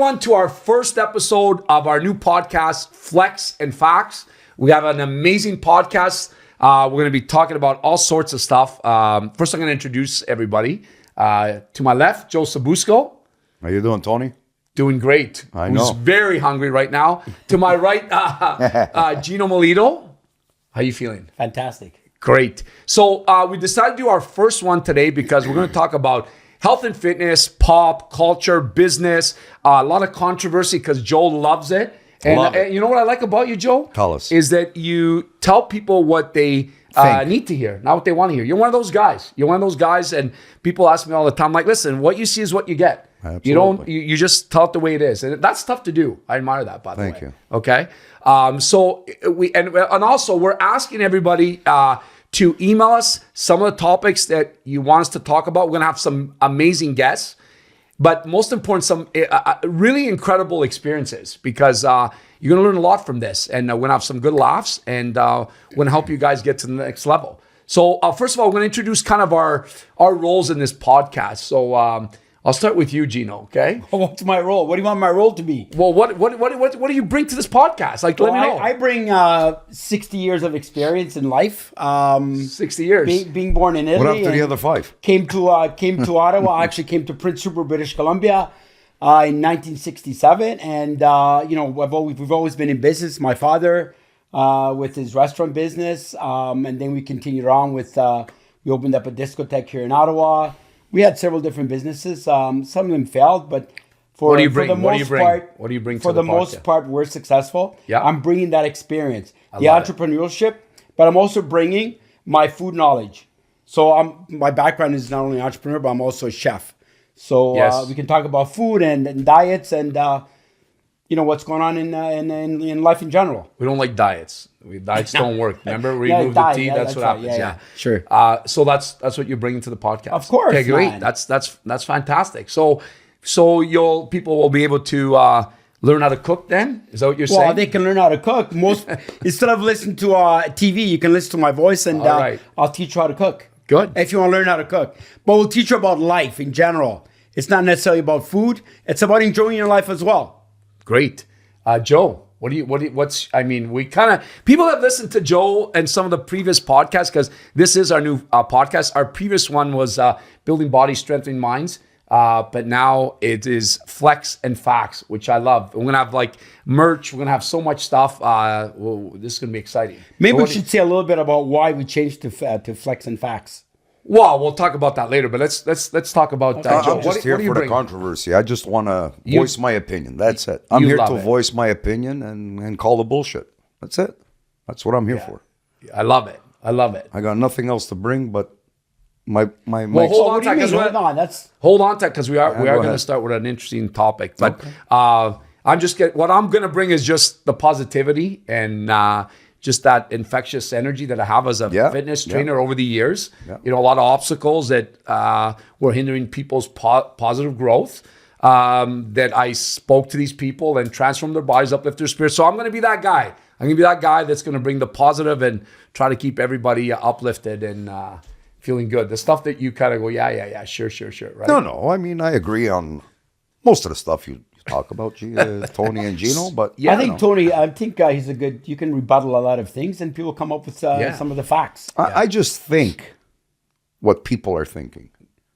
everyone to our first episode of our new podcast, Flex and Facts. We have an amazing podcast. We're going to be talking about all sorts of stuff. First, I'm going to introduce everybody. To my left, Joe Sabusco. How you doing, Tony? Doing great. I know. Who's very hungry right now. To my right, Gino Melito. How you feeling? Fantastic. Great. So we decided to do our first one today because we're going to talk about health and fitness, pop, culture, business, a lot of controversy because Joe loves it. And you know what I like about you, Joe? Tell us. Is that you tell people what they need to hear, not what they want to hear. You're one of those guys. You're one of those guys, and people ask me all the time, like, listen, what you see is what you get. Absolutely. You don't. You just tell it the way it is, and that's tough to do. I admire that, by the way. Thank you. Okay. So and also we're asking everybody to email us some of the topics that you want us to talk about. We're gonna have some amazing guests. But most important, some really incredible experiences because you're going to learn a lot from this. And we're going to have some good laughs and we're going to help you guys get to the next level. So first of all, we're going to introduce kind of our roles in this podcast. So I'll start with you, Gino, okay? What's my role? What do you want my role to be? Well, what do you bring to this podcast? Like, let me know. I bring 60 years of experience in life. 60 years. Being born in Italy. What up to the other 5? Came to Ottawa. I actually came to Prince Rupert, British Columbia in 1967. And, we've always been in business. My father with his restaurant business. And then we continued on with, we opened up a discotheque here in Ottawa. We had several different businesses. Some of them failed, but for the most part, we're successful. Yeah. I'm bringing that experience, the entrepreneurship, but I'm also bringing my food knowledge. So my background is not only an entrepreneur, but I'm also a chef. So yes. We can talk about food and diets and what's going on in life in general. We don't like diets. Diets don't work. Remember, remove the tea. That's what happens. Yeah, sure. So that's what you're bringing to the podcast. Of course. Okay, great. Man. That's fantastic. So people will be able to learn how to cook. Then is that what you're saying? Well, they can learn how to cook. Instead of listening to TV, you can listen to my voice, and right. I'll teach you how to cook. Good. If you want to learn how to cook, but we'll teach you about life in general. It's not necessarily about food. It's about enjoying your life as well. Great. Joe, people have listened to Joe and some of the previous podcasts because this is our new podcast. Our previous one was Building Body, Strengthening Minds. But now it is Flex and Facts, which I love. We're going to have like merch. We're going to have so much stuff. This is going to be exciting. Maybe we should say a little bit about why we changed to Flex and Facts. Well, we'll talk about that later, but let's talk about Joe. I'm just here for the controversy. I just want to voice my opinion. That's it. I'm here to voice my opinion and call the bullshit. That's it. That's what I'm here for. I love it. I got nothing else to bring but my. Well, hold on to that because we are going to start with an interesting topic. But what I'm going to bring is just the positivity and. Just that infectious energy that I have as a fitness trainer over the years. Yeah. A lot of obstacles that were hindering people's positive growth. That I spoke to these people and transformed their bodies, uplift their spirits. So I'm going to be that guy. I'm going to be that guy that's going to bring the positive and try to keep everybody uplifted and feeling good. The stuff that you kind of go, sure, right? No. I mean, I agree on most of the stuff you talk about Tony and Gino, but I think Tony, he's a good. You can rebuttal a lot of things, and people come up with some of the facts. I just think what people are thinking.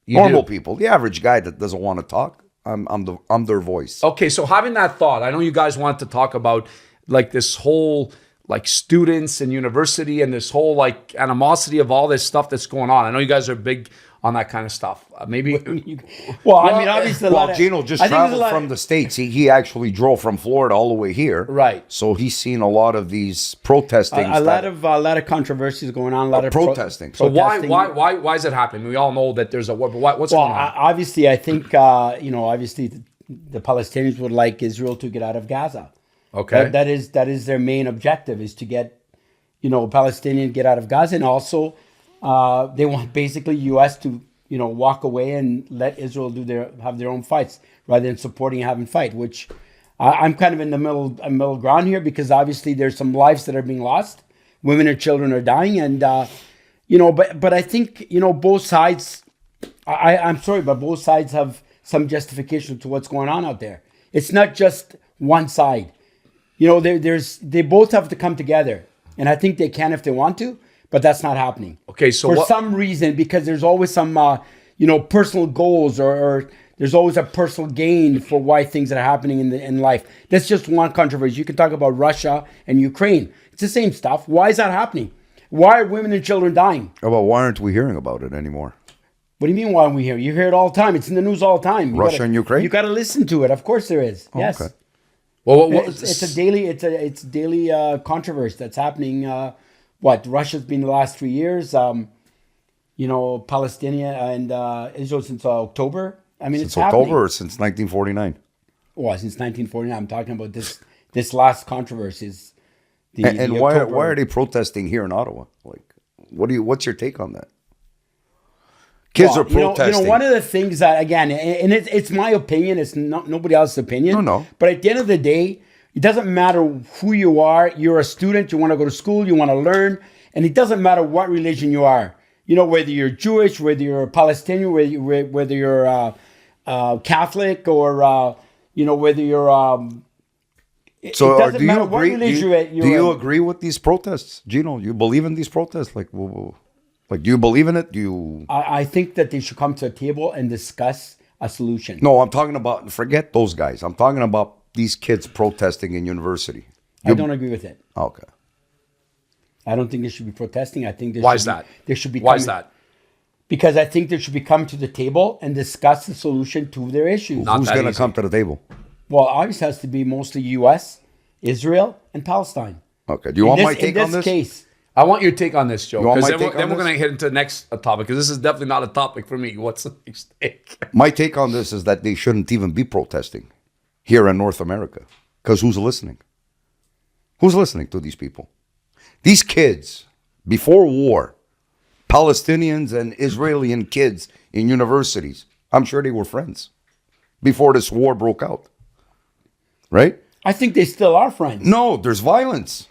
Normal people, the average guy that doesn't want to talk, I'm their voice. Okay, so having that thought, I know you guys want to talk about like this whole like students and university and this whole like animosity of all this stuff that's going on. I know you guys are big on that kind of stuff. Obviously, Gino just traveled from the States. He actually drove from Florida all the way here. Right. So he's seen a lot of these protesting. A lot of controversies going on. A lot of protesting. So why is it happening? We all know that there's a war, but what's going on? Obviously, I think the Palestinians would like Israel to get out of Gaza. Okay. That is their main objective, is to get Palestinians get out of Gaza, and also. They want basically U.S. to walk away and let Israel have their own fights rather than supporting and having fight. Which I'm kind of in the middle ground here because obviously there's some lives that are being lost, women and children are dying, and but I think both sides. I'm sorry, but both sides have some justification to what's going on out there. It's not just one side. You know, they both have to come together. And I think they can if they want to, but that's not happening. Okay, so for some reason, because there's always some, personal goals or there's always a personal gain for why things are happening in life. That's just one controversy. You can talk about Russia and Ukraine. It's the same stuff. Why is that happening? Why are women and children dying? Well, why aren't we hearing about it anymore? What do you mean why aren't we hearing? You hear it all the time. It's in the news all the time. Russia and Ukraine? You got to listen to it. Of course there is. Oh, yes. Okay. Well, it's a daily controversy that's happening. Russia's been the last 3 years. Palestinian and Israel since October. I mean, since it's happening. October or since 1949? Well, since 1949. I'm talking about this last controvery. And why are they protesting here in Ottawa? Like, what's your take on that? Kids are protesting. One of the things that, again, and it's my opinion. It's not nobody else's opinion. No. But at the end of the day, it doesn't matter who you are. You're a student. You want to go to school. You want to learn. And it doesn't matter what religion you are. Whether you're Jewish, whether you're Palestinian, whether you're Catholic, or whether you're. So do you agree? Do you agree with these protests, Gino? You believe in these protests? Like, do you believe in it? Do you? I think that they should come to a table and discuss a solution. No, I'm talking about. Forget those guys. I'm talking about these kids protesting in university. I don't agree with it. Okay. I don't think they should be protesting. I think why is that? They should be. Why is that? Because I think they should be coming to the table and discuss the solution to their issues. Who's going to come to the table? Well, obviously, it has to be mostly U.S., Israel, and Palestine. Okay. Do you want my take on this? Case, I want your take on this, Joe. Because then we're going to hit into the next topic, because this is definitely not a topic for me. What's the next take? My take on this is that they shouldn't even be protesting here in North America. Because who's listening? Who's listening to these people? These kids, before war, Palestinians and Israeli kids in universities, I'm sure they were friends before this war broke out. Right? I think they still are friends. No, there's violence.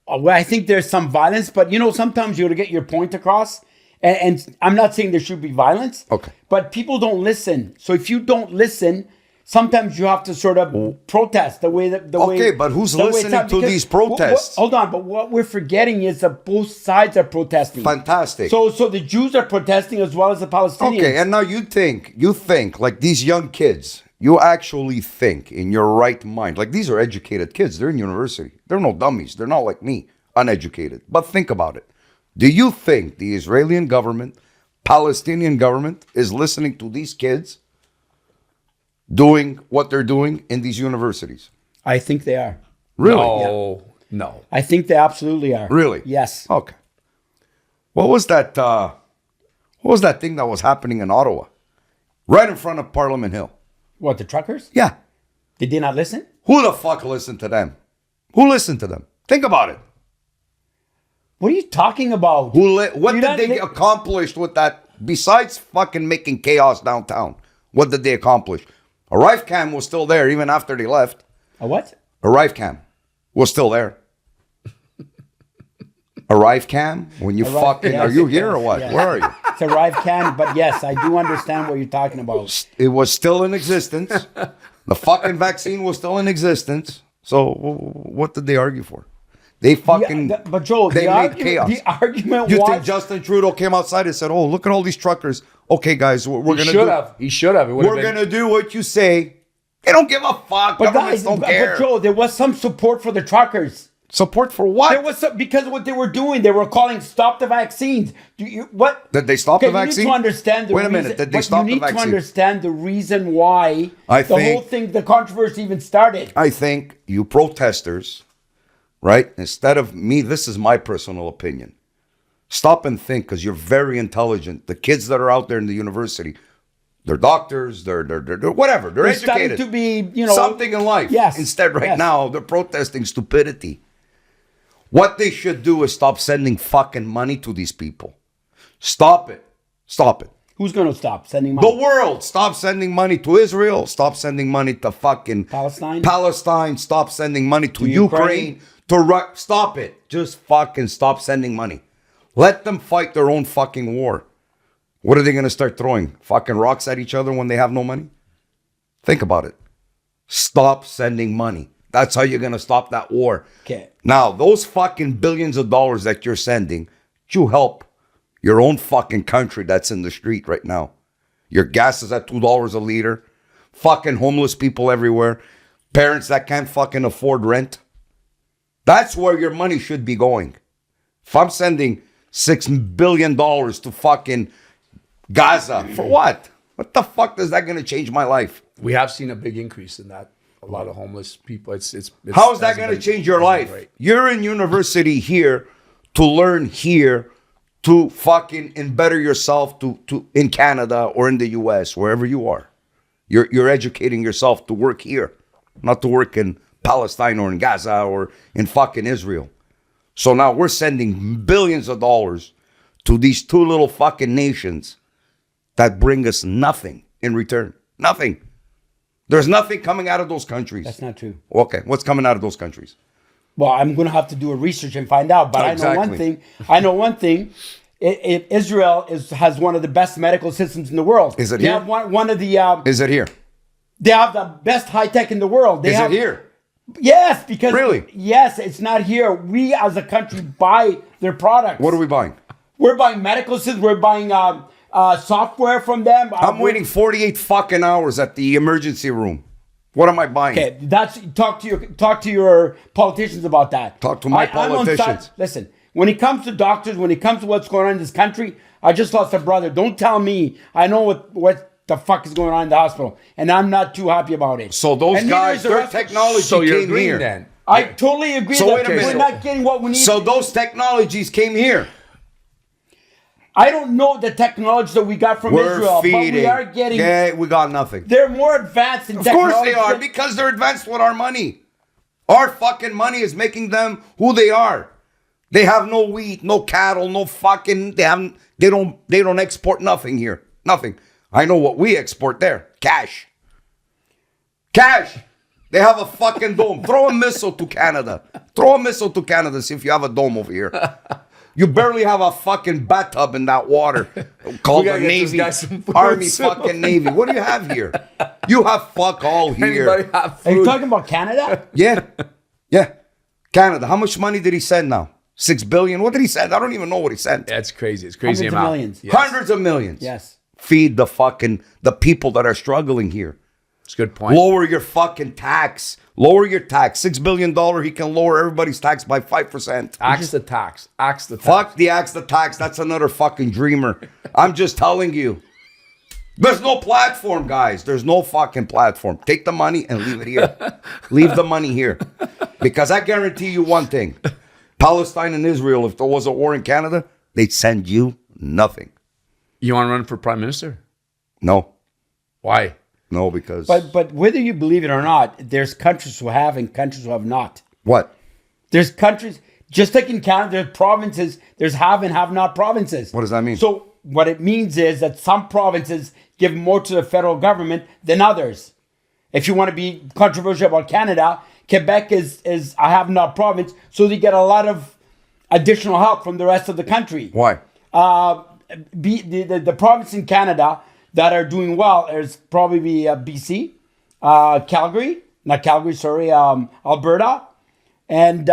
Well, I think there's some violence, but sometimes you got to get your point across. And I'm not saying there should be violence. Okay. But people don't listen. So if you don't listen, sometimes you have to sort of protest the way that but who's listening to these protests? Hold on, but what we're forgetting is that both sides are protesting. Fantastic. So the Jews are protesting as well as the Palestinians. Okay, and now you think like these young kids. You actually think in your right mind, like these are educated kids. They're in university. They're no dummies. They're not like me, uneducated. But think about it. Do you think the Israeli government, Palestinian government is listening to these kids doing what they're doing in these universities? I think they are. Really? No. I think they absolutely are. Really? Yes. Okay. What was that thing that was happening in Ottawa? Right in front of Parliament Hill. What, the truckers? Yeah. Did they not listen? Who the fuck listened to them? Who listened to them? Think about it. What are you talking about? What did they accomplish with that? Besides fucking making chaos downtown, what did they accomplish? A rifle cam was still there even after they left. A what? A rifle cam was still there. A rifle cam? When you are you here or what? Yes. Where are you? It's a rifle cam, but yes, I do understand what you're talking about. It was still in existence. The fucking vaccine was still in existence. So what did they argue for? They fucking. But Joe, they made chaos. The argument you was. You think Justin Trudeau came outside and said, "Oh, look at all these truckers. Okay, guys, we're gonna do. He should have. We're gonna do what you say." They don't give a fuck. But Governments don't care. But Joe, there was some support for the truckers. Support for what? There was because of what they were doing. They were calling "Stop the Vaccines." What did they stop the vaccine? You need to understand the Wait a minute. Did they stop the vaccine? You need to understand the reason why the controversy even started. I think you protesters, right? Instead of me, this is my personal opinion. Stop and think, because you're very intelligent. The kids that are out there in the university, they're doctors, they're whatever. They're educated to be, something in life. Yes. Instead, now they're protesting stupidity. What they should do is stop sending fucking money to these people. Stop it. Stop it. Who's going to stop sending money? The world. Stop sending money to Israel. Stop sending money to fucking Palestine. Stop sending money to Ukraine. Stop it. Just fucking stop sending money. Let them fight their own fucking war. What are they going to start throwing? Fucking rocks at each other when they have no money? Think about it. Stop sending money. That's how you're going to stop that war. Okay. Now, those fucking billions of dollars that you're sending, you help your own fucking country that's in the street right now. Your gas is at $2 a liter. Fucking homeless people everywhere. Parents that can't fucking afford rent. That's where your money should be going. If I'm sending $6 billion to fucking Gaza, for what? What the fuck is that going to change my life? We have seen a big increase in that. A lot of homeless people. It's How is that going to change your life? Great. You're in university here to learn here, to fucking and better yourself to in Canada or in the US, wherever you are. You're educating yourself to work here, not to work in Palestine or in Gaza or in fucking Israel. So now we're sending billions of dollars to these two little fucking nations that bring us nothing in return. Nothing. There's nothing coming out of those countries. That's not true. Okay, what's coming out of those countries? Well, I'm going to have to do a research and find out. But Exactly. I know one thing. Israel has one of the best medical systems in the world. Is it they here? Have one of the. Is it here? They have the best high tech in the world. Is it here? Yes, because Really? Yes, it's not here. We as a country buy their products. What are we buying? We're buying medical systems. We're buying software from them. I'm waiting 48 fucking hours at the emergency room. What am I buying? Okay, talk to your politicians about that. Talk to my I'm on side- politicians. Listen, when it comes to doctors, when it comes to what's going on in this country, I just lost a brother. Don't tell me. I know what the fuck is going on in the hospital, and I'm not too happy about it. So those And guys, neither is the their rest of- technology So you're came agreeing here. then? I totally agree So that wait a we're minute. not getting what we need. So those technologies came here. I don't know the technology that we got from We're Israel, feeding. but we are getting. Yeah, we got nothing. They're more advanced in Of technology. course they are, because they're advanced with our money. Our fucking money is making them who they are. They have no wheat, no cattle, no fucking. They don't export nothing here. Nothing. I know what we export there. Cash. Cash. They have a fucking dome. Throw a missile to Canada. Throw a missile to Canada. See if you have a dome over here. You barely have a fucking bathtub in that water called the gotta get this Navy, guy some food Army soon. fucking Navy. What do you have here? You have fuck all here. Anybody have Are you food? talking about Canada? Yeah. Yeah. Canada. How much money did he send now? 6 billion? What did he send? I don't even know what he sent. That's crazy. It's crazy Hundreds of amount. millions. Yes. Hundreds of millions. Yes. Feed the people that are struggling here. It's a good point. Lower your fucking tax. Lower your tax. $6 billion, he can lower everybody's tax by 5%. Axe the tax. Axe the tax. Fuck the axe the tax. That's another fucking dreamer. I'm just telling you. There's no platform, guys. There's no fucking platform. Take the money and leave it here. Leave the money here. Because I guarantee you one thing. Palestine and Israel, if there was a war in Canada, they'd send you nothing. You want to run for prime minister? No. Why? No, because... But whether you believe it or not, there's countries who have and countries who have not. What? There's countries, just like in Canada, there's provinces, there's have and have not provinces. What does that mean? So what it means is that some provinces give more to the federal government than others. If you want to be controversial about Canada, Quebec is a have not province, so they get a lot of additional help from the rest of the country. Why? The province in Canada that are doing well is probably BC, Calgary, not Calgary, sorry, Alberta, and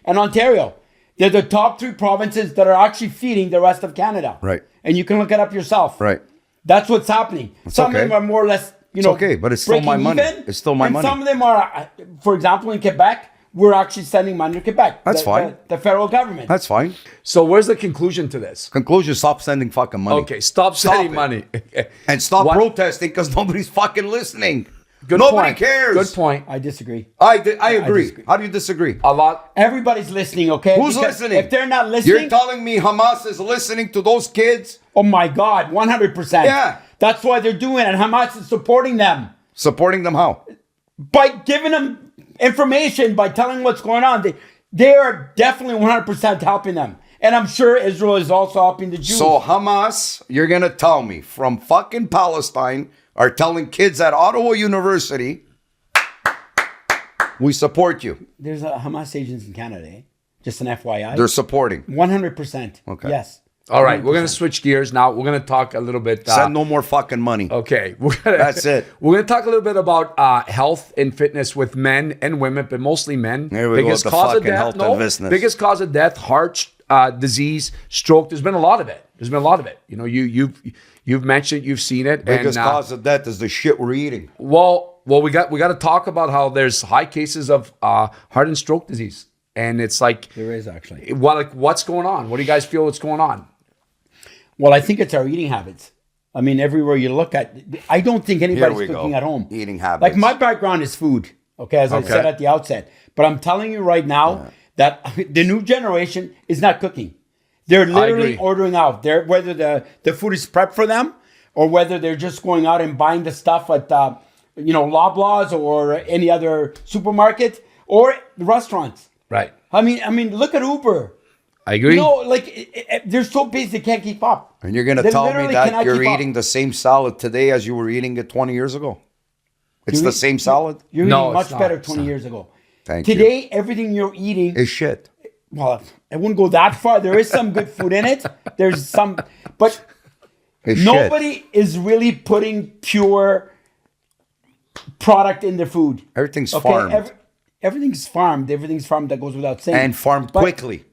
Ontario. They're the top three provinces that are actually feeding the rest of Canada. Right. And you can look it up yourself. Right. That's what's happening. Some okay. of them are more or less, It's okay, but it's still my breaking money. even, It's still my and money. Some of them are, for example, in Quebec, we're actually sending money to Quebec. That's fine. The federal government. That's fine. So where's the conclusion to this? Conclusion, stop sending fucking money. Okay, stop Stop sending it. money. And stop What- protesting because nobody's fucking listening. Good Nobody point. cares. Good point. I disagree. I agree. disagree. How do you disagree? A lot. Everybody's listening, okay? Who's Because listening? If they're not listening, You're telling me Hamas is listening to those kids? oh my God, 100%. Yeah. That's why they're doing it, and Hamas is supporting them Supporting them how? by giving them information, by telling what's going on. They are definitely 100% helping them. And I'm sure Israel is also helping the Jews. So Hamas, you're going to tell me, from fucking Palestine, are telling kids at Ottawa University, we support you. There's a Hamas agents in Canada, eh? Just an FYI. They're supporting. 100%. Okay. Yes. All right, we're going to switch gears now. We're going to talk a little bit. Send no more fucking money. Okay. That's it. We're going to talk a little bit about health and fitness with men and women, but mostly men. Here we go with the fucking health and business. Biggest cause of death, heart disease, stroke. There's been a lot of it. You know, you've mentioned, you've seen it. Biggest cause of death is the shit we're eating. Well, we got to talk about how there's high cases of heart and stroke disease. And it's like... There is actually. Well, like, what's going on? What do you guys feel what's going on? Well, I think it's our eating habits. I mean, everywhere you look at, I don't think anybody's cooking at home. Eating habits. Like my background is food, okay, as I said at the outset. But I'm telling you right now that the new generation is not cooking. They're literally ordering out. Whether the food is prepped for them or whether they're just going out and buying the stuff at, Loblaws or any other supermarket or restaurants. Right. I mean, look at Uber. I agree. You know, like they're so busy they can't keep up. And you're going to tell me that you're eating the same salad today as you were eating it 20 years ago? It's the same salad? You're eating much better 20 years ago. Thank you. Today, everything you're eating is shit. Well, I wouldn't go that far. There is some good food in it. There's some, but nobody is really putting pure product in their food. Everything's farmed. Everything's farmed. Everything's farmed. That goes without saying. And farmed quickly.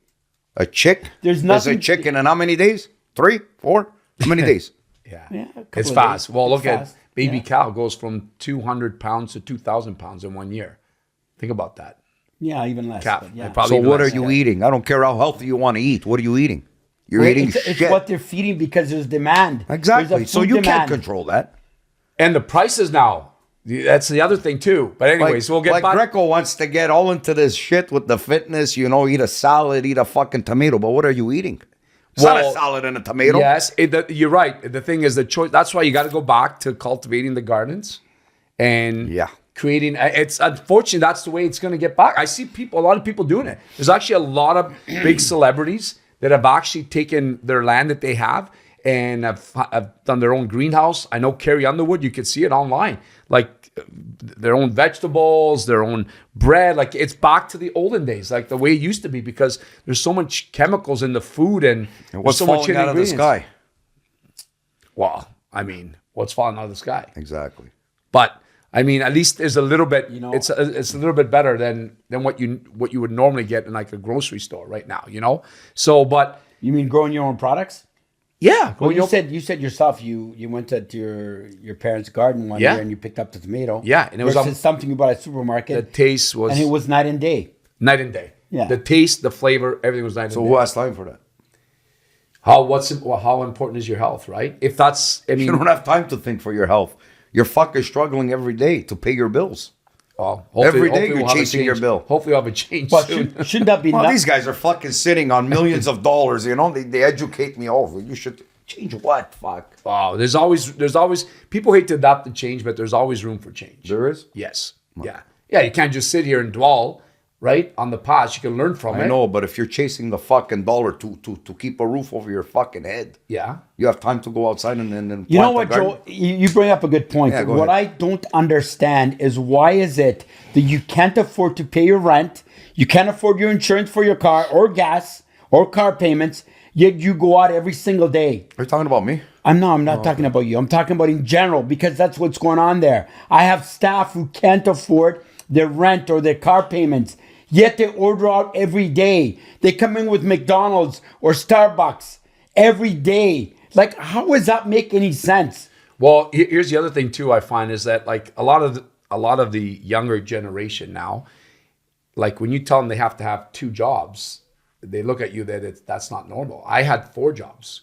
A chick? There's nothing. A chicken in how many days? 3, 4? How many days? Yeah, it's fast. Well, look at baby cow goes from 200 pounds to 2,000 pounds in 1 year. Think about that. Yeah, even less. Calf. So what are you eating? I don't care how healthy you want to eat. What are you eating? You're eating shit. It's what they're feeding because there's demand. Exactly. So you can't control that. And the prices now. That's the other thing too. But anyways, we'll get back. Greco wants to get all into this shit with the fitness, eat a salad, eat a fucking tomato. But what are you eating? It's not a salad and a tomato. Yes, you're right. The thing is the choice. That's why you got to go back to cultivating the gardens and creating. It's unfortunately that's the way it's going to get back. I see a lot of people doing it. There's actually a lot of big celebrities that have actually taken their land that they have and have done their own greenhouse. I know Carrie Underwood. You can see it online. Like their own vegetables, their own bread. Like it's back to the olden days, like the way it used to be, because there's so much chemicals in the food and what's so falling out of the sky. Well, I mean, what's falling out of the sky? Exactly. But I mean, at least there's a little bit. It's a little bit better than what you would normally get in like a grocery store right now. So, but you mean growing your own products? Yeah. Well, you said yourself you went to your parents' garden one year and you picked up the tomato. Yeah, and it was something you bought at a supermarket. The taste was, and it was night and day. Night and day. Yeah. The taste, the flavor, everything was night and day. So who has time for that? How important is your health, right? If that's, you don't have time to think for your health. You're fucking struggling every day to pay your bills. Oh, every day you're chasing your bill. Hopefully you'll have a change soon. Shouldn't that be these guys are fucking sitting on millions of dollars, They educate me over. You should change what? Fuck. Oh, there's always people hate to adapt to change, but there's always room for change. There is? Yes. Yeah. Yeah, you can't just sit here and dwell, right, on the past. You can learn from it. I know, but if you're chasing the fucking dollar to keep a roof over your fucking head, you have time to go outside and you know what, Joe? You bring up a good point. Yeah, what I don't understand is why is it that you can't afford to pay your rent, you can't afford your insurance for your car or gas or car payments, yet you go out every single day. Are you talking about me? I'm not talking about you. I'm talking about in general, because that's what's going on there. I have staff who can't afford their rent or their car payments, yet they order out every day. They come in with McDonald's or Starbucks every day. Like, how does that make any sense? Well, here's the other thing too. I find is that like a lot of the younger generation now, like when you tell them they have to have 2 jobs, they look at you that's not normal. I had 4 jobs.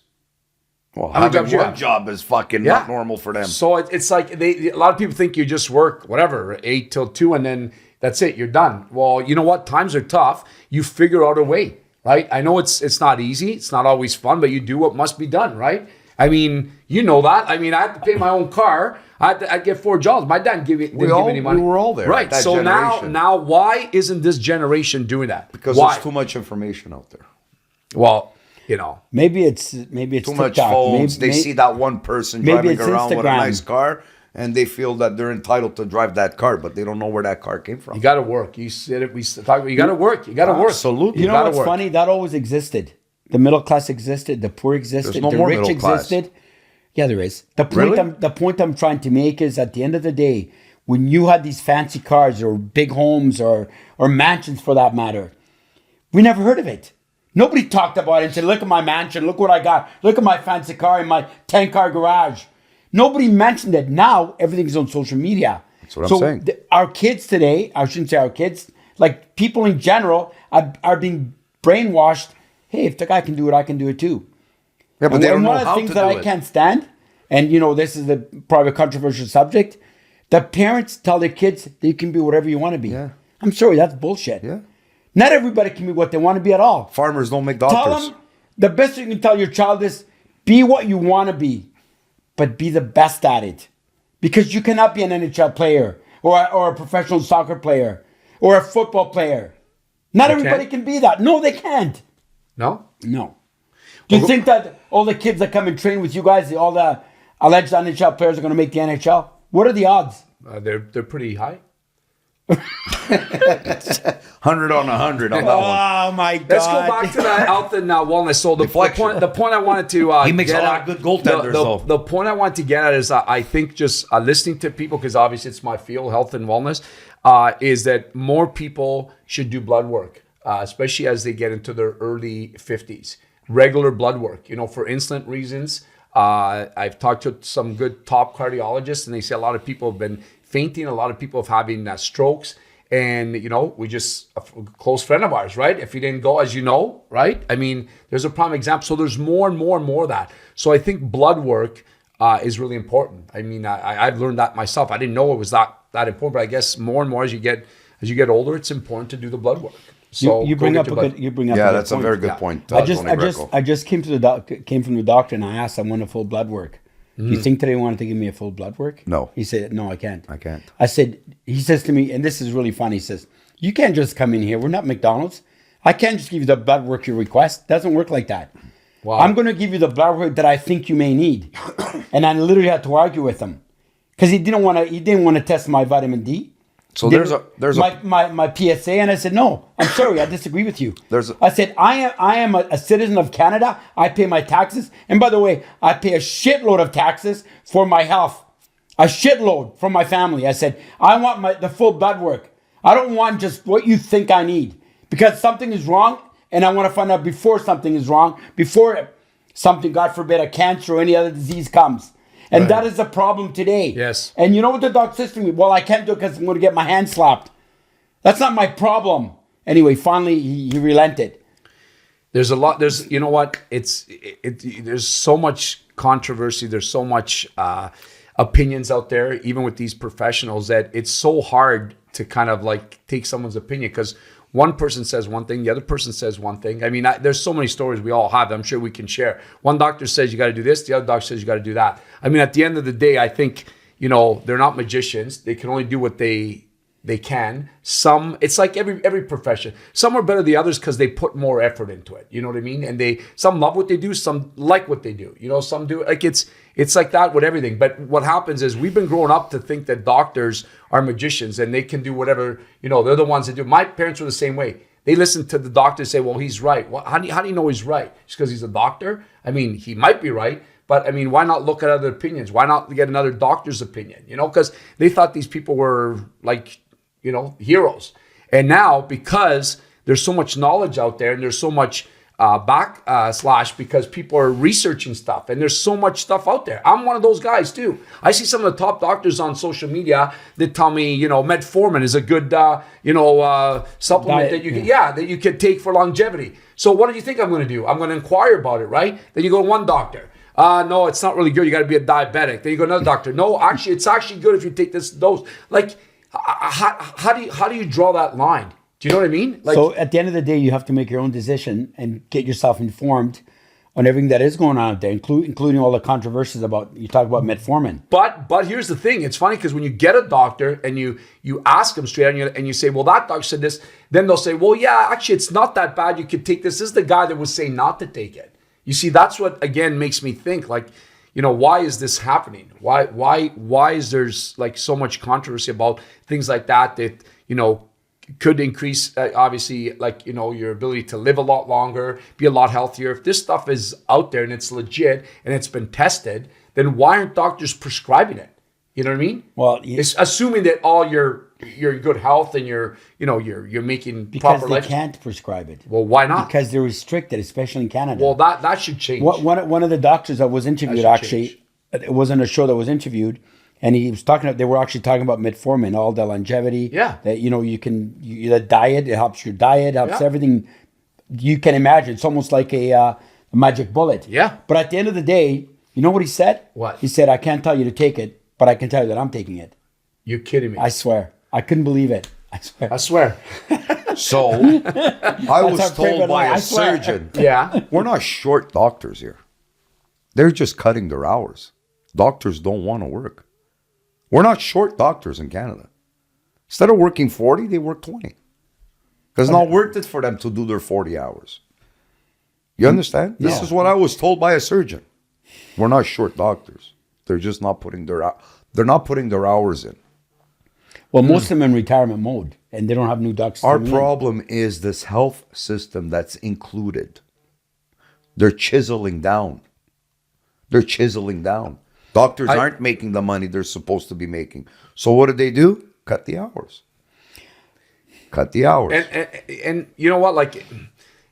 Well, having one job is fucking not normal for them. So it's like a lot of people think you just work whatever 8 till 2 and then that's it, you're done. Well, you know what? Times are tough. You figure out a way, right? I know it's not easy. It's not always fun, but you do what must be done, right? I mean, you know that. I mean, I had to pay my own car. I'd get 4 jobs. My dad didn't give me any money. We were all there. Right. So now, why isn't this generation doing that? Because there's too much information out there. Well, maybe it's too TikTok. much phones. They see that one person driving around Instagram. with a nice car, and they feel that they're entitled to drive that car, but they don't know where that car came from. You got to work. You said it. We talk about. You got to work. You got to work. Absolutely. You know what's funny? That always existed. The middle class existed. The poor existed. There's no the more rich middle class. existed. Yeah, there is. The point I'm trying to make is at the end of the day, when you had these fancy cars or big homes or mansions for that matter, we never heard of it. Nobody talked about it and said, look at my mansion, look what I got, look at my fancy car in my 10-car garage. Nobody mentioned it. Now everything's on social media. That's what I'm saying. Our kids today, I shouldn't say our kids, like people in general are being brainwashed. Hey, if the guy can do it, I can do it too. Yeah, but they don't know how to do it. One of the things that I can't stand, and this is probably a controversial subject, the parents tell their kids that you can be whatever you want to be. Yeah. I'm sorry, that's bullshit. Yeah. Not everybody can be what they want to be at all. Farmers don't make doctors. Tell them, the best you can tell your child is, be what you want to be, but be the best at it. Because you cannot be an NHL player or a professional soccer player or a football player. Not everybody can be that. No, they can't. No? No. Do you think that all the kids that come and train with you guys, all the alleged NHL players are going to make the NHL? What are the odds? They're pretty high. 100 on 100 on that one. Oh my God! Let's go back to that health and wellness. So the point I wanted to he makes a lot of good goaltenders. The point I want to get at is I think just listening to people, because obviously it's my field, health and wellness, is that more people should do blood work, especially as they get into their early 50s. Regular blood work, for insulin reasons. I've talked to some good top cardiologists, and they say a lot of people have been fainting, a lot of people have having strokes. And, we just, a close friend of ours, right? If he didn't go, as you know, right? I mean, there's a prime example. So there's more and more and more of that. So I think blood work is really important. I mean, I've learned that myself. I didn't know it was that important, but I guess more and more as you get older, it's important to do the blood work. So you bring up that's a very good point. I just came from the doctor and I asked, I want a full blood work. Do you think today wanted to give me a full blood work? No. He said, no, I can't. He says to me, and this is really funny, he says, you can't just come in here. We're not McDonald's. I can't just give you the blood work you request. It doesn't work like that. Wow. I'm going to give you the blood work that I think you may need. And I literally had to argue with him because he didn't want to test my vitamin D. So there's my PSA, and I said, no, I'm sorry, I disagree with you. I said, I am a citizen of Canada. I pay my taxes. And by the way, I pay a shitload of taxes for my health. A shitload for my family. I said, I want the full blood work. I don't want just what you think I need. Because something is wrong, and I want to find out before something is wrong, before something, God forbid, a cancer or any other disease comes. And that is the problem today. Yes. And you know what the doctor says to me? Well, I can't do it because I'm going to get my hand slapped. That's not my problem. Anyway, finally, he relented. There's a lot. There's, you know what? There's so much controversy. There's so much opinions out there, even with these professionals, that it's so hard to kind of like take someone's opinion because one person says one thing, the other person says one thing. I mean, there's so many stories we all have that I'm sure we can share. One doctor says you got to do this, the other doctor says you got to do that. I mean, at the end of the day, I think, they're not magicians. They can only do what they can. Some, it's like every profession. Some are better than the others because they put more effort into it. You know what I mean? And some love what they do, some like what they do. Some do, like it's like that with everything. But what happens is we've been growing up to think that doctors are magicians and they can do whatever, they're the ones that do. My parents were the same way. They listen to the doctor say, well, he's right. Well, how do you know he's right? Just because he's a doctor? I mean, he might be right. But I mean, why not look at other opinions? Why not get another doctor's opinion? Because they thought these people were like, heroes. And now, because there's so much knowledge out there and there's so much backslash because people are researching stuff and there's so much stuff out there. I'm one of those guys too. I see some of the top doctors on social media that tell me, metformin is a good, supplement that you can, that you can take for longevity. So what do you think I'm going to do? I'm going to inquire about it, right? Then you go to one doctor. No, it's not really good. You got to be a diabetic. Then you go to another doctor. No, actually, it's actually good if you take this dose. Like, how do you draw that line? Do you know what I mean? Like, so at the end of the day, you have to make your own decision and get yourself informed on everything that is going on out there, including all the controversies you talk about metformin. But here's the thing. It's funny because when you get a doctor and you ask them straight and you say, well, that doctor said this, then they'll say, well, yeah, actually, it's not that bad. You could take this. This is the guy that was saying not to take it. You see, that's what, again, makes me think, like, why is this happening? Why is there's like so much controversy about things like that, could increase, obviously, like, your ability to live a lot longer, be a lot healthier. If this stuff is out there and it's legit and it's been tested, then why aren't doctors prescribing it? You know what I mean? Well, it's assuming that all you're in good health and you're making because proper they life. can't prescribe it. Well, why not? Because they're restricted, especially in Canada. Well, that should change. One of the doctors that was interviewed, actually, it wasn't a show that was interviewed, and he was talking. They were actually talking about metformin, all the longevity. Yeah. That the diet, it helps your diet, helps everything. You can imagine it's almost like a magic bullet. Yeah. But at the end of the day, you know what he said? What? He said, "I can't tell you to take it, but I can tell you that I'm taking it." You're kidding me. I swear, I couldn't believe it. I swear. So I was told by a surgeon, Yeah. we're not short doctors here. They're just cutting their hours. Doctors don't want to work. We're not short doctors in Canada. Instead of working 40, they work 20. Because it's not worth it for them to do their 40 hours. You understand? This is what I was told by a surgeon. We're not short doctors. They're just not putting their hours in. Well, most of them in retirement mode, and they don't have new ducks. Our problem is this health system that's included. They're chiseling down. Doctors aren't making the money they're supposed to be making. So what do? Cut the hours. And you know what? Like,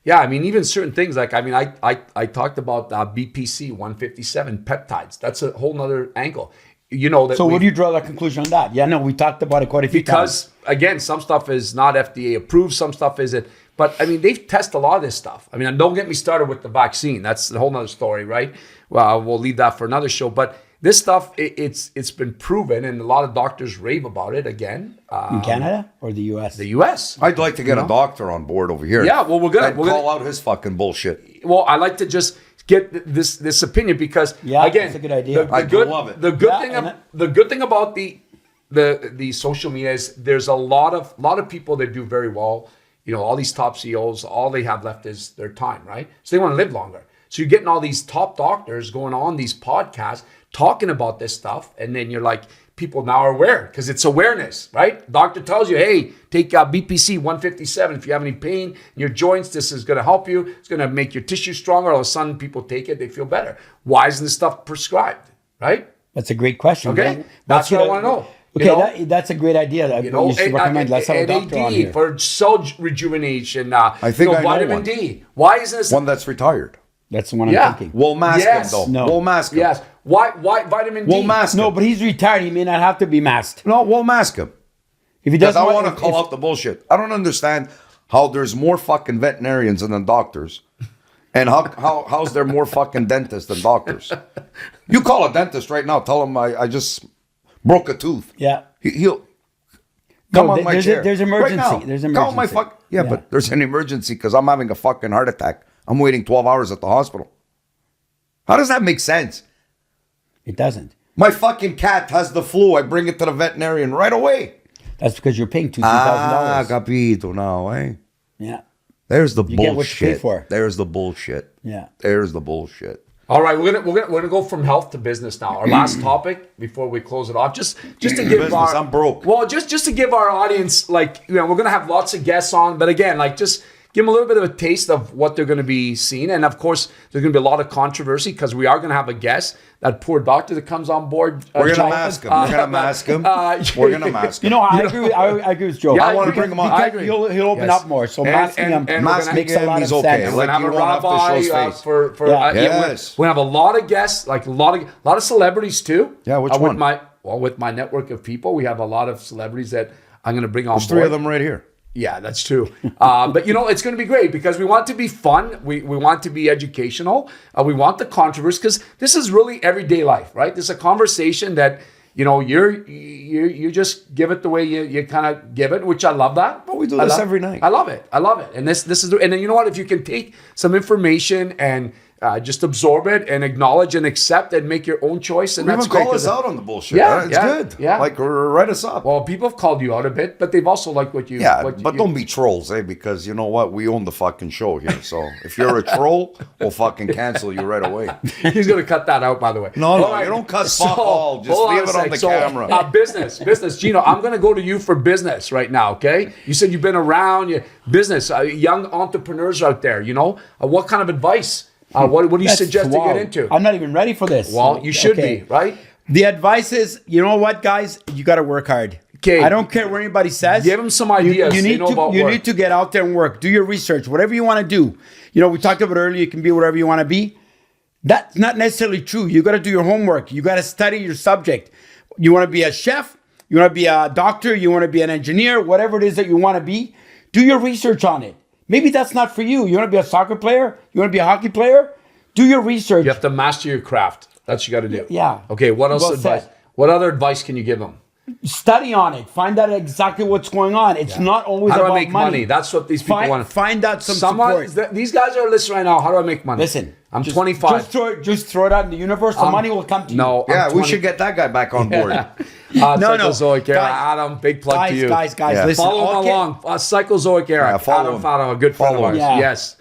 yeah, I mean, even certain things, like, I mean, I talked about BPC 157 peptides. That's a whole nother angle. So what do you draw that conclusion on that? Yeah, no, we talked about it quite a few times. Because, again, some stuff is not FDA approved, some stuff isn't. But, I mean, they've tested a lot of this stuff. I mean, and don't get me started with the vaccine. That's a whole nother story, right? Well, we'll leave that for another show. But this stuff, it's been proven, and a lot of doctors rave about it again. In Canada or the U.S.? The U.S. I'd like to get a doctor on board over here. Yeah, well, we're gonna call out his fucking bullshit. Well, I like to just get this opinion because again, that's a good idea. I love it. The good thing about the social media is there's a lot of people that do very well. All these top CEOs, all they have left is their time, right? So they want to live longer. So you're getting all these top doctors going on these podcasts talking about this stuff, and then you're like, people now are aware because it's awareness, right? Doctor tells you, hey, take BPC 157 if you have any pain in your joints. This is going to help you. It's going to make your tissue stronger. All of a sudden, people take it, they feel better. Why isn't this stuff prescribed, right? That's a great question. Okay, right? that's what I want to know. Okay, that's a great idea. You should recommend. Let's have a doctor on here. For cell rejuvenation. I think I know vitamin one. D. Why isn't this one that's retired? That's the one I'm thinking. We'll mask him though. No. We'll mask him. Yes. Why vitamin D? We'll mask him. No, but he's retired. He may not have to be masked. No, we'll mask him. If he Because doesn't I want to call out the bullshit. I don't understand how there's more fucking veterinarians than doctors. And how's there more fucking dentists than doctors? You call a dentist right now, tell him I just broke a tooth. Yeah. He'll come on my chair. There's emergency. Right now. There's emergency. Call my but there's an emergency because I'm having a fucking heart attack. I'm waiting 12 hours at the hospital. How does that make sense? It doesn't. My fucking cat has the flu. I bring it to the veterinarian right away. That's because you're paying $2,000. Capito now, eh? Yeah. There's the You bullshit. get what you pay for. There's the bullshit. Yeah. There's the bullshit. All right, we're gonna go from health to business now. Our last topic before we close it off, just to give business, I'm broke. Well, just to give our audience, like, we're gonna have lots of guests on, but again, like, just give them a little bit of a taste of what they're going to be seeing. And of course, there's going to be a lot of controversy because we are going to have a guest, that poor doctor that comes on board. We're going to mask him. We're going to mask him. We're going to mask him. I agree with Joe. Yeah, I want to bring him on. I agree. He'll open up more. So masking him makes a lot of okay. sense. We're going to have a rabbi face. We're going to have a lot of guests, like a lot of celebrities too. Yeah, which one? With my network of people, we have a lot of celebrities that I'm going to bring on board. There's 3 of them right here. Yeah, that's true. But it's going to be great because we want to be fun. We want to be educational. We want the controversy because this is really everyday life, right? This is a conversation that you just give it the way you kind of give it, which I love that. But we do this every night. I love it. And this is and then you know what? If you can take some information and just absorb it and acknowledge and accept and make your own choice. And that's even great. call us out on the bullshit. Yeah, It's yeah, good. yeah. Like, write us up. Well, people have called you out a bit, but they've also liked what you. Yeah, what but you, don't be trolls, because you know what? We own the fucking show here. So if you're a troll, we'll fucking cancel you right away. He's gonna cut that out, by the way. No, All you don't cut fuck So, all. Just hold leave it a on the sec. camera. Business. Gino, I'm gonna go to you for business right now. Okay? You said you've been around business, young entrepreneurs out there. What kind of advice? What do you suggest to get into? I'm not even ready for this. Well, you should be, right? The advice is, you know what, guys? You got to work hard. Okay. I don't care what anybody says. Give them some ideas. You need to get out there and work. Do your research. Whatever you want to do. We talked about earlier, you can be whatever you want to be. That's not necessarily true. You got to do your homework. You got to study your subject. You want to be a chef? You want to be a doctor? You want to be an engineer? Whatever it is that you want to be, do your research on it. Maybe that's not for you. You want to be a soccer player? You want to be a hockey player? Do your research. You have to master your craft. That's what you got to do. Yeah. Okay. What else Well advice? said. What other advice can you give them? Study on it. Find out exactly what's going on. It's not always How do about I make money? That's what these people want. Find out some support. These guys are listening right now. How do I make money? Listen, I'm 25. Just throw it out in the universe. The money will come to you. No. Yeah, I'm we 20. should get that guy back on board. Psychozoic era. Guys, Adam, big plug to you. Guys, Yeah. listen. Follow him along. Psychozoic era. Yeah, follow Adam him. Fano, a good friend of Follow ours. him. Yeah. Yes.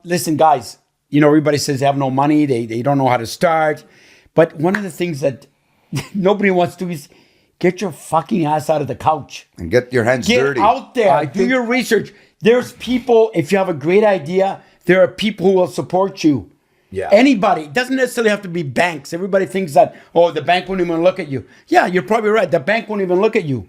Listen, guys. Everybody says they have no money. They don't know how to start. But one of the things that nobody wants to do is get your fucking ass out of the couch. And get your hands Get dirty. out there. Do your research. There's people, if you have a great idea, there are people who will support you. Yeah. Anybody. It doesn't necessarily have to be banks. Everybody thinks that, the bank won't even look at you. Yeah, you're probably right. The bank won't even look at you.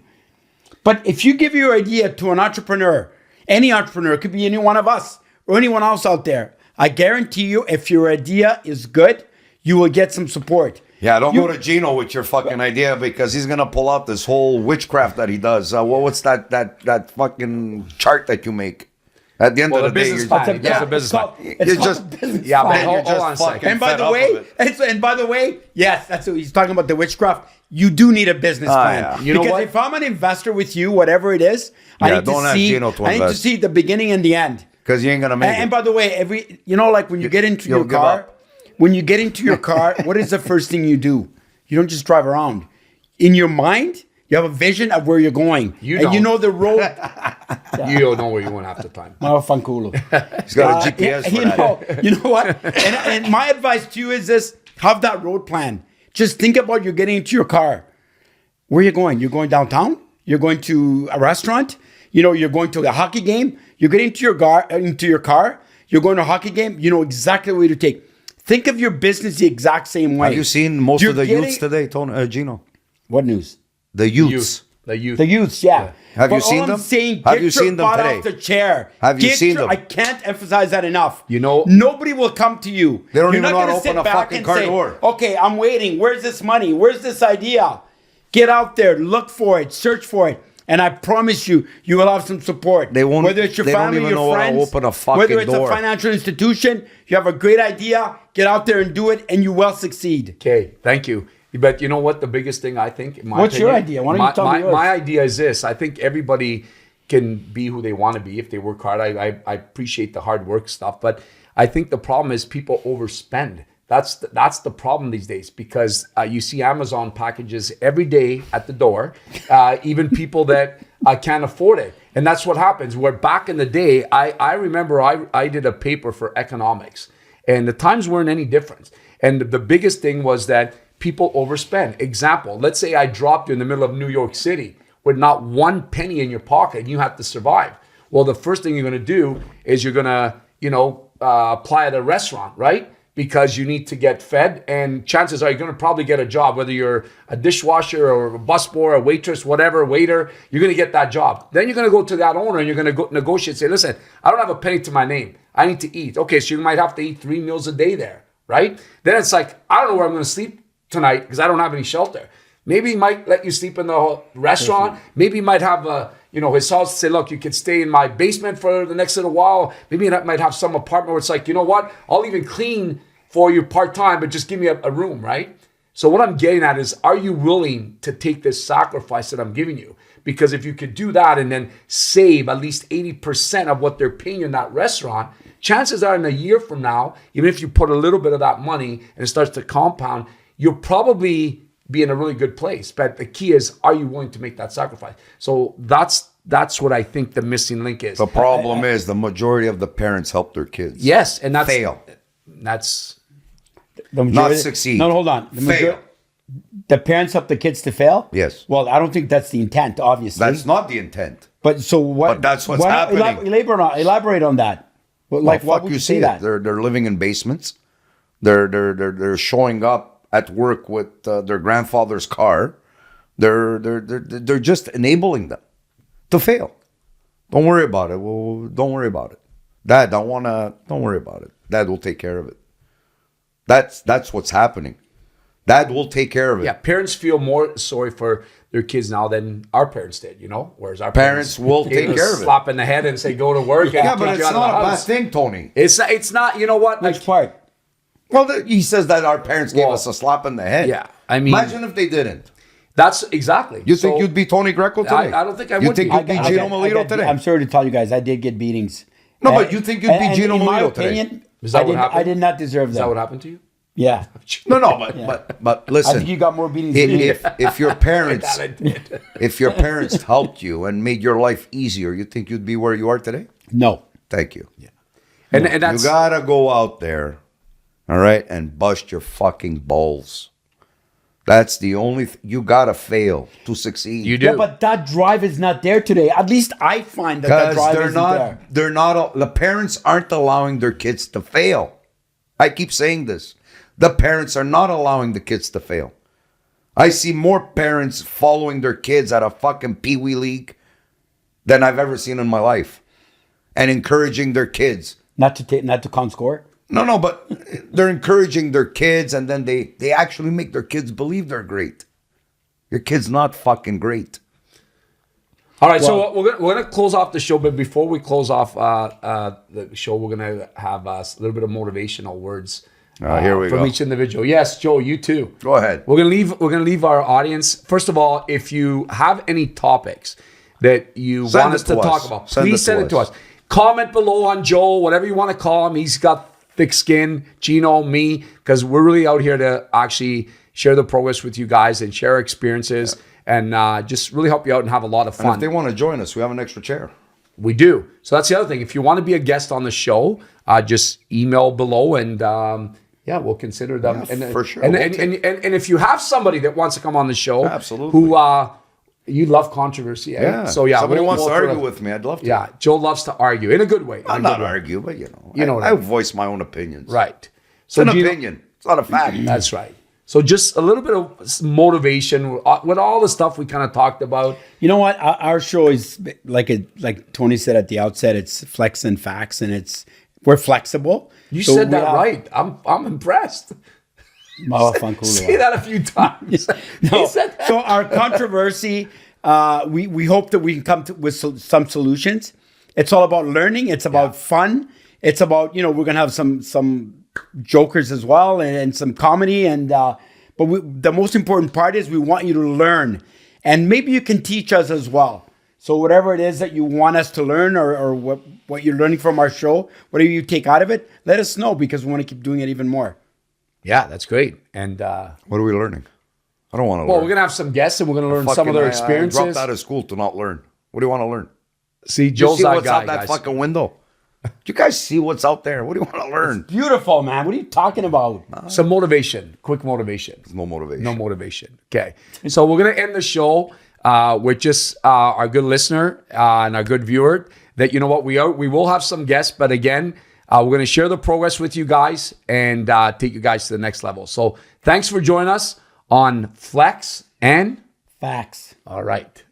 But if you give your idea to an entrepreneur, any entrepreneur, it could be any one of us or anyone else out there, I guarantee you, if your idea is good, you will get some support. Yeah, don't go to Gino with your fucking idea because he's gonna pull out this whole witchcraft that he does. What's that fucking chart that you make? At the end of the day, business plan. It's a business plan. It's called just- a business Yeah, plan. but hold on a second. And by fed the up way, of yes, that's what he's talking about, the witchcraft. You do need a business plan. yeah. You know because what? if I'm an investor with you, whatever it is, I need don't to ask see. Gino to I need to invest. see the beginning and the end. because you ain't gonna make And it. by the way, like when you get into you'll your give car, up. when you get into your car, what is the first thing you do? You don't just drive around. In your mind, you have a vision of where you're going. You and don't. you know the road. You don't know where you want half the time. Motherfucker. He's got a GPS for that. You know what? And my advice to you is this: have that road plan. Just think about you're getting into your car. Where are you going? You're going downtown? You're going to a restaurant? You're going to a hockey game? You're getting into your car. You're going to a hockey game. You know exactly what to take. Think of your business the exact same way. Have you seen most You're of the getting- youths today, Gino? What news? The youths. The youth. The youths, yeah. Have you But seen all them? I'm saying, Have get you your seen them butt today? off the chair. Have you seen them? I can't emphasize that enough. Nobody Nobody will come to you. They don't You're even not know how gonna to open sit a back fucking and car say, door. okay, I'm waiting. Where's this money? Where's this idea? Get out there, look for it, search for it. And I promise you, you will have some support. They won't- Whether it's your they don't family, even your know how to friends, open a fucking whether it's door. a financial institution, you have a great idea, get out there and do it, and you will succeed. Okay, thank you. But you know what? The biggest thing I think, in my What's your opinion, idea? Why don't you tell me yours? My idea is this. I think everybody can be who they want to be if they work hard. I appreciate the hard work stuff, but I think the problem is people overspend. That's the problem these days because you see Amazon packages every day at the door, even people that can't afford it. And that's what happens. Where back in the day, I remember I did a paper for economics and the times weren't any different. And the biggest thing was that people overspend. Example, let's say I dropped you in the middle of New York City with not one penny in your pocket and you have to survive. Well, the first thing you're going to do is you're going to, apply at a restaurant, right? Because you need to get fed and chances are you're going to probably get a job, whether you're a dishwasher or a busboy, a waitress, whatever, waiter, you're going to get that job. Then you're going to go to that owner and you're going to go negotiate, say, listen, I don't have a penny to my name. I need to eat. Okay, so you might have to eat 3 meals a day there, right? Then it's like, I don't know where I'm going to sleep tonight because I don't have any shelter. Maybe he might let you sleep in the restaurant. Maybe he might have his house say, look, you can stay in my basement for the next little while. Maybe he might have some apartment where it's like, you know what? I'll even clean for you part-time, but just give me a room, right? So what I'm getting at is, are you willing to take this sacrifice that I'm giving you? Because if you could do that and then save at least 80% of what they're paying you in that restaurant, chances are in a year from now, even if you put a little bit of that money and it starts to compound, you'll probably be in a really good place. But the key is, are you willing to make that sacrifice? So that's what I think the missing link is. The problem is the majority of the parents help their kids. Yes, and that's fail. That's The Not succeed. No, hold on. Fail. The parents help the kids to fail? Yes. Well, I don't think that's the intent, obviously. That's not the intent. But so what? But that's what's why not happening. Elaborate on that. Like, Well, what would you say it. that? They're living in basements. They're showing up at work with their grandfather's car. They're just enabling them to fail. Don't worry about it. Well, don't worry about it. Dad, don't worry about it. Dad will take care of it. That's what's happening. Dad will take care of it. Yeah, parents feel more sorry for their kids now than our parents did, whereas our Parents will take care of it. Slap in the head and say, go to work. Yeah, and but kick you it's out of the not a bad house. thing, Tony. It's not, you know what? Which part? Well, he says that our parents gave us a slap in the head. Yeah, I mean, imagine if they didn't. That's exactly. You think you'd be Tony Greco today? I don't think I You would think be. you'd be Gino Melito today? I'm sorry to tell you guys, I did get beatings. No, but you think you'd be Gino in my Melito today? opinion, Is that what happened? I did not deserve Is that. that what happened to you? Yeah. No, but listen. I think you got more beatings than me. If your parents I did. if your parents helped you and made your life easier, you think you'd be where you are today? No. Thank you. Yeah. And that's You gotta go out there, all right, and bust your fucking balls. That's the only you gotta fail to succeed. you do. Yeah, but that drive is not there today. At least I find that Because drive isn't there. they're not. The parents aren't allowing their kids to fail. I keep saying this. The parents are not allowing the kids to fail. I see more parents following their kids at a fucking pee-wee league than I've ever seen in my life, and encouraging their kids. Not to come score. No, but they're encouraging their kids, and then they actually make their kids believe they're great. Your kid's not fucking great. All right, so we're gonna close off the show, but before we close off the show, we're gonna have a little bit of motivational words Here we from go. each individual. Yes, Joe, you too. Go ahead. We're gonna leave our audience. First of all, if you have any topics that you Send want it us to to talk us. about, Send please it send to it to us. us. Comment below on Joe, whatever you want to call him. He's got thick skin, Gino, me, because we're really out here to actually share the progress with you guys and share experiences and just really help you out and have a lot of And fun. if they want to join us, we have an extra chair. We do. So that's the other thing. If you want to be a guest on the show, just email below and we'll consider them. Yeah, for sure. And, We'll and if you have somebody that wants to come on the show, Absolutely. who you love controversy. Eh? Yeah. So yeah, somebody wants to throw argue it- with me, I'd love to. Yeah, Joe loves to argue in a good way. I'm not argue, but You know what I I mean. voice my own opinions. Right. It's an Gino- opinion. It's not a fact. That's right. So just a little bit of motivation with all the stuff we kind of talked about. You know what? Our show is like Tony said at the outset. It's flex and facts, and we're flexible. You So said we that have- right. I'm impressed. Say that a few times. No. He said that. So our controversy, we hope that we can come with some solutions. It's all about learning. It's about fun. It's about we're gonna have some jokers as well and some comedy but the most important part is we want you to learn, and maybe you can teach us as well. So whatever it is that you want us to learn or what you're learning from our show, whatever you take out of it, let us know because we want to keep doing it even more. Yeah, that's great. And What are we learning? I don't want to well, learn. we're gonna have some guests and we're gonna learn some of their I experiences. dropped out of school to not learn. What do you want to learn? See, You Joe's see that what's guy, out that guys. fucking window? Do you guys see what's out there? What do you want to learn? Beautiful, man. What are you talking about? Some motivation, quick motivation. No motivation. No motivation. Okay. So we're going to end the show with just our good listener and our good viewer that, you know what, we will have some guests, but again, we're going to share the progress with you guys and take you guys to the next level. So thanks for joining us on Flex and Facts. all right.